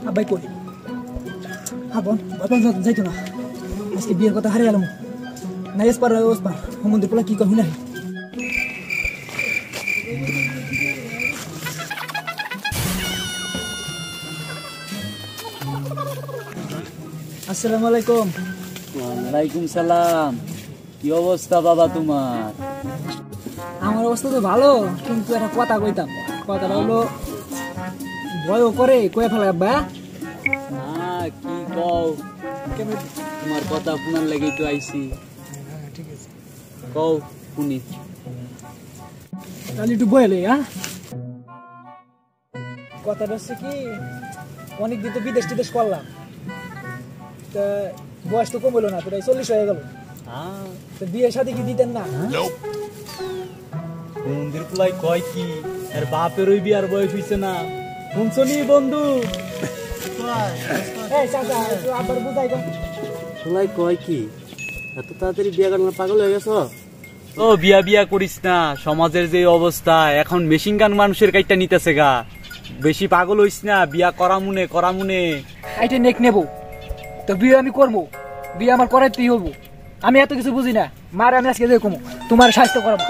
আব্বাই কই বোন বাবা যাইতো না আজকে বিয়ের কথা হারিয়ে গেলাম না এস পার ওস পার মন্দির পোলা কি কমি না আসসালামু আলাইকুম। ওয়ালাইকুম সালাম। কি অবস্থা বাবা তোমার? আমার অবস্থা তো ভালো, কিন্তু একটা কথা কইতাম। কথাটা হলো ভয়ও করে কয়ে ফেলে আব্বা। না কি কও? তোমার কথা শোনার লাগেই তো আইছি। ঠিক আছে কও শুনি। তাহলে একটু বলে কথাটা হচ্ছে কি, অনেকদিন তো বিদেশ টিদেশ করলাম, তা বয়স তো কম হলো না, প্রায় 40 হয়ে গেল। তো বিয়ে শাদী কি দিতেন না? মন্দির পোলাই কয় কি, আর বাপের ওই বিয়ার বয়স হইছে না, শুনছনি বন্ধু? আবার বুঝাই পোলাই কয় কি, এত তাড়াতাড়ি বিয়া করার পাগল হয়ে গেছ? ও বিয়া বিয়া করিস না, সমাজের যে অবস্থা এখন মেশিন গান মানুষের কাইটা নিতেছে গা। বেশি পাগল হইস না, বিয়া করামুনে আইটে নেক নেবো তো বিয়ে আমি করবো, বিয়ে আমার করাইতেই হবো। আমি এত কিছু বুঝি না, মার আমি আজকে কমো তোমার স্বাস্থ্য করাবো।